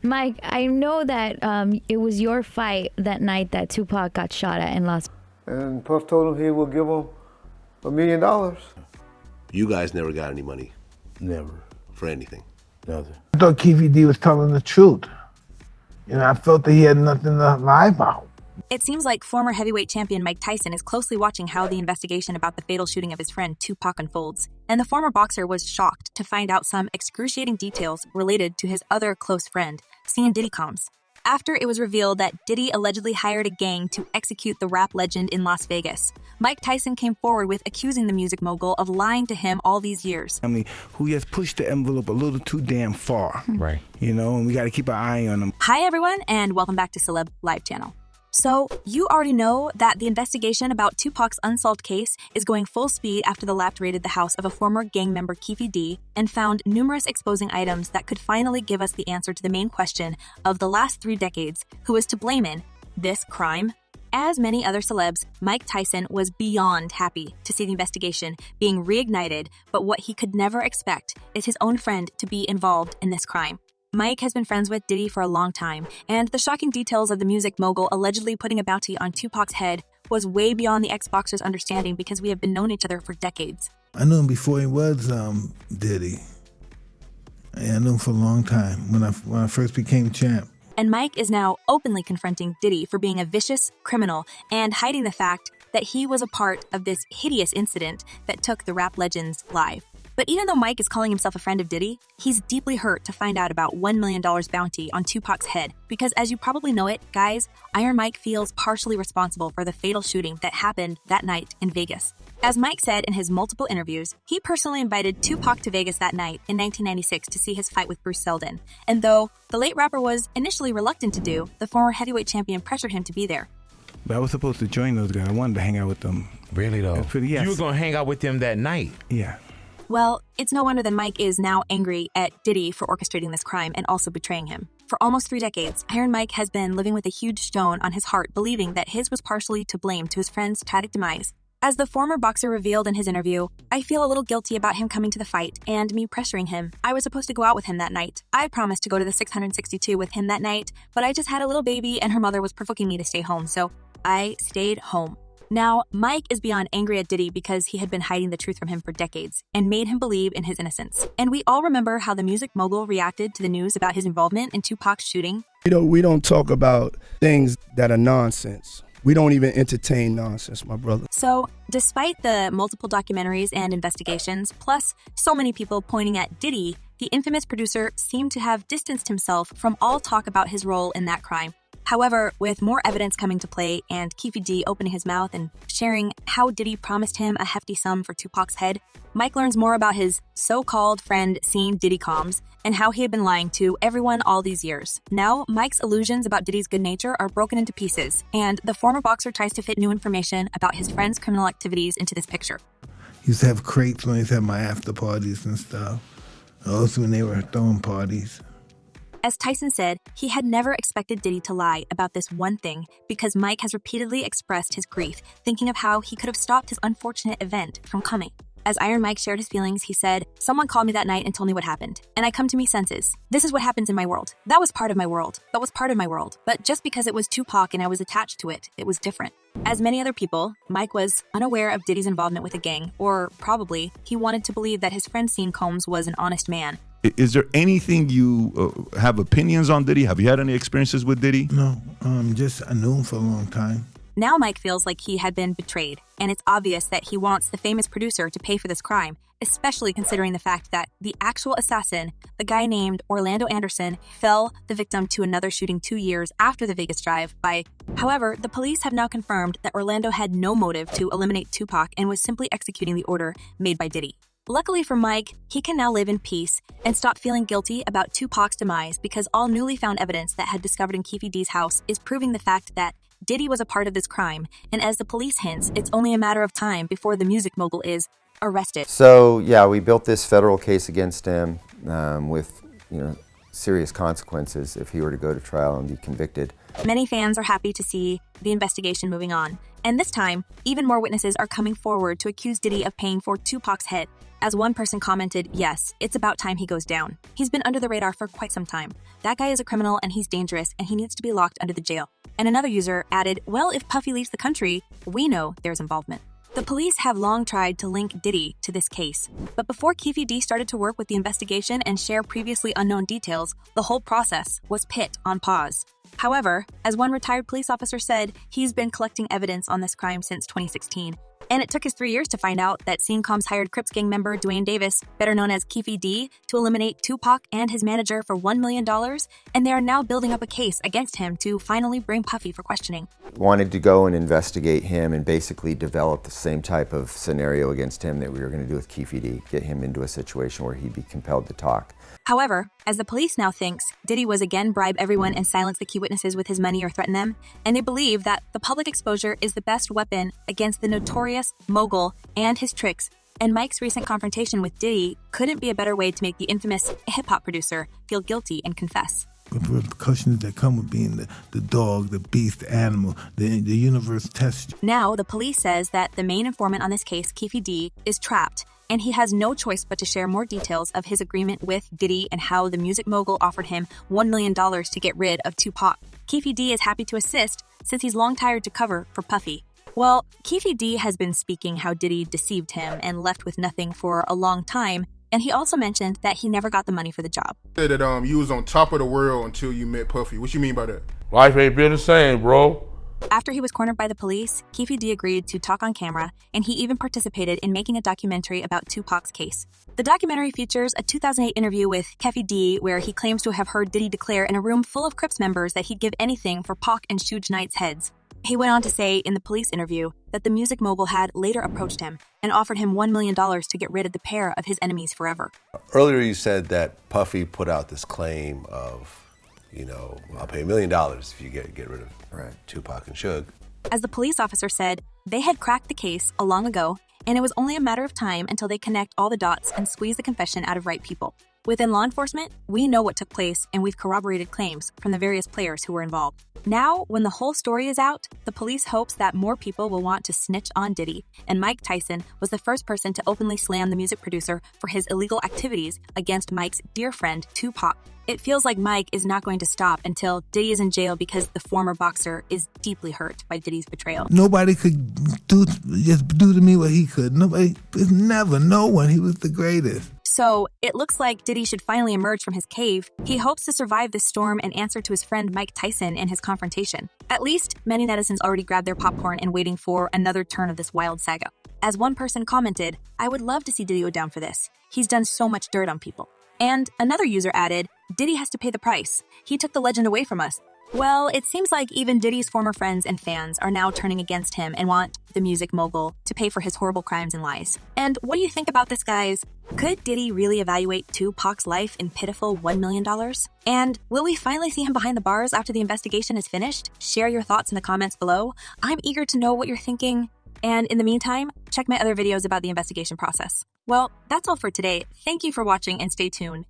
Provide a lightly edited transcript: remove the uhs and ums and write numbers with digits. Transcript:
Mike, I know that it was your fight that night that Tupac got shot at in Las. And Puff told him he would give him $1 million. You guys never got any money Never. for anything? Nothing. I thought Keefy D was telling the truth. You know, I felt that he had nothing to lie about. It seems like former heavyweight champion Mike Tyson is closely watching how the investigation about the fatal shooting of his friend Tupac unfolds, and the former boxer was shocked to find out some excruciating details related to his other close friend, Diddy Combs. After it was revealed that Diddy allegedly hired a gang to execute the rap legend in Las Vegas, Mike Tyson came forward with accusing the music mogul of lying to him all these years. I mean, who has pushed the envelope a little too damn far. Right. You know, and we got to keep an eye on him. Hi everyone, and welcome back to Celeb Live Channel. So, you already know that the investigation about Tupac's unsolved case is going full speed after the Lap raided the house of a former gang member, Keefy D, and found numerous exposing items that could finally give us the answer to the main question of the last 3 decades: who is to blame in this crime? As many other celebs, Mike Tyson was beyond happy to see the investigation being reignited, but what he could never expect is his own friend to be involved in this crime. Mike has been friends with Diddy for a long time, and the shocking details of the music mogul allegedly putting a bounty on Tupac's head was way beyond the ex-boxer's understanding because we have been known each other for decades. I knew him before he was Diddy. Yeah, I knew him for a long time when I first became champ. And Mike is now openly confronting Diddy for being a vicious criminal and hiding the fact that he was a part of this hideous incident that took the rap legend's life. But even though Mike is calling himself a friend of Diddy, he's deeply hurt to find out about $1 million bounty on Tupac's head. Because as you probably know it, guys, Iron Mike feels partially responsible for the fatal shooting that happened that night in Vegas. As Mike said in his multiple interviews, he personally invited Tupac to Vegas that night in 1996 to see his fight with Bruce Seldon. And though the late rapper was initially reluctant to do, the former heavyweight champion pressured him to be there. But I was supposed to join those guys. I wanted to hang out with them. Really though? Yes. You were gonna hang out with them that night? Yeah. Well, it's no wonder that Mike is now angry at Diddy for orchestrating this crime and also betraying him. For almost 3 decades, Iron Mike has been living with a huge stone on his heart, believing that his was partially to blame to his friend's tragic demise. As the former boxer revealed in his interview, I feel a little guilty about him coming to the fight and me pressuring him. I was supposed to go out with him that night. I promised to go to the 662 with him that night, but I just had a little baby and her mother was provoking me to stay home, so I stayed home. Now, Mike is beyond angry at Diddy because he had been hiding the truth from him for decades and made him believe in his innocence. And we all remember how the music mogul reacted to the news about his involvement in Tupac's shooting. You know, we don't talk about things that are nonsense. We don't even entertain nonsense, my brother. So, despite the multiple documentaries and investigations, plus so many people pointing at Diddy, the infamous producer seemed to have distanced himself from all talk about his role in that crime. However, with more evidence coming to play and Keefy D opening his mouth and sharing how Diddy promised him a hefty sum for Tupac's head, Mike learns more about his so-called friend Diddy Combs and how he had been lying to everyone all these years. Now, Mike's illusions about Diddy's good nature are broken into pieces, and the former boxer tries to fit new information about his friend's criminal activities into this picture. He used to have crates when I used to have my after parties and stuff. Also when they were throwing parties. As Tyson said, he had never expected Diddy to lie about this one thing because Mike has repeatedly expressed his grief, thinking of how he could have stopped his unfortunate event from coming. As Iron Mike shared his feelings, he said, "Someone called me that night and told me what happened, and I come to me senses. This is what happens in my world. That was part of my world. That was part of my world. But just because it was Tupac and I was attached to it, it was different." As many other people, Mike was unaware of Diddy's involvement with a gang, or probably he wanted to believe that his friend Combs was an honest man. Is there anything you have opinions on Diddy? Have you had any experiences with Diddy? No, just I knew him for a long time. Now Mike feels like he had been betrayed, and it's obvious that he wants the famous producer to pay for this crime, especially considering the fact that the actual assassin, the guy named Orlando Anderson, fell the victim to another shooting 2 years after the Vegas drive-by. However, the police have now confirmed that Orlando had no motive to eliminate Tupac and was simply executing the order made by Diddy. Luckily for Mike, he can now live in peace and stop feeling guilty about Tupac's demise because all newly found evidence that had discovered in Keefy D's house is proving the fact that Diddy was a part of this crime, and as the police hints, it's only a matter of time before the music mogul is arrested. So yeah, we built this federal case against him with serious consequences if he were to go to trial and be convicted. Many fans are happy to see the investigation moving on. And this time, even more witnesses are coming forward to accuse Diddy of paying for Tupac's head. As one person commented, yes, it's about time he goes down. He's been under the radar for quite some time. That guy is a criminal and he's dangerous and he needs to be locked under the jail. And another user added, well, if Puffy leaves the country, we know there's involvement. The police have long tried to link Diddy to this case. But before Keefy D started to work with the investigation and share previously unknown details, the whole process was put on pause. However, as one retired police officer said, he's been collecting evidence on this crime since 2016. And it took us 3 years to find out that Diddy Combs hired Crips gang member Dwayne Davis, better known as Keefy D, to eliminate Tupac and his manager for $1 million, and they are now building up a case against him to finally bring Puffy for questioning. Wanted to go and investigate him and basically develop the same type of scenario against him that we were going to do with Keefy D, get him into a situation where he'd be compelled to talk. However, as the police now thinks, Diddy was again bribe everyone and silence the key witnesses with his money or threaten them, and they believe that the public exposure is the best weapon against the notorious mogul and his tricks, and Mike's recent confrontation with Diddy couldn't be a better way to make the infamous hip-hop producer feel guilty and confess. The repercussions that come with being the dog, the beast, the animal, the universe test. Now, the police says that the main informant on this case, Keefy D, is trapped, and he has no choice but to share more details of his agreement with Diddy and how the music mogul offered him $1 million to get rid of Tupac. Keefy D is happy to assist since he's long tired to cover for Puffy. Well, Keefy D has been speaking how Diddy deceived him and left with nothing for a long time, and he also mentioned that he never got the money for the job. Said that you was on top of the world until you met Puffy. What you mean by that? Life ain't been the same, bro. After he was cornered by the police, Keefy D agreed to talk on camera, and he even participated in making a documentary about Tupac's case. The documentary features a 2008 interview with Keefy D where he claims to have heard Diddy declare in a room full of Crips members that he'd give anything for Pock and Suge Knight's heads. He went on to say in the police interview that the music mogul had later approached him and offered him $1 million to get rid of the pair of his enemies forever. Earlier you said that Puffy put out this claim of, I'll pay $1 million if you get rid of Tupac and Suge. As the police officer said, they had cracked the case a long ago, and it was only a matter of time until they connect all the dots and squeeze the confession out of right people. Within law enforcement, we know what took place, and we've corroborated claims from the various players who were involved. Now, when the whole story is out, the police hopes that more people will want to snitch on Diddy, and Mike Tyson was the first person to openly slam the music producer for his illegal activities against Mike's dear friend, Tupac. It feels like Mike is not going to stop until Diddy is in jail because the former boxer is deeply hurt by Diddy's betrayal. Nobody could do to me what he could. Nobody, never, no one. He was the greatest. So, it looks like Diddy should finally emerge from his cave. He hopes to survive this storm and answer to his friend Mike Tyson in his confrontation. At least, many netizens already grabbed their popcorn and waiting for another turn of this wild saga. As one person commented, I would love to see Diddy go down for this. He's done so much dirt on people. And another user added, Diddy has to pay the price. He took the legend away from us. Well, it seems like even Diddy's former friends and fans are now turning against him and want the music mogul to pay for his horrible crimes and lies. And what do you think about this, guys? Could Diddy really evaluate Tupac's life in pitiful $1 million? And will we finally see him behind the bars after the investigation is finished? Share your thoughts in the comments below. I'm eager to know what you're thinking. And in the meantime, check my other videos about the investigation process. Well, that's all for today. Thank you for watching and stay tuned.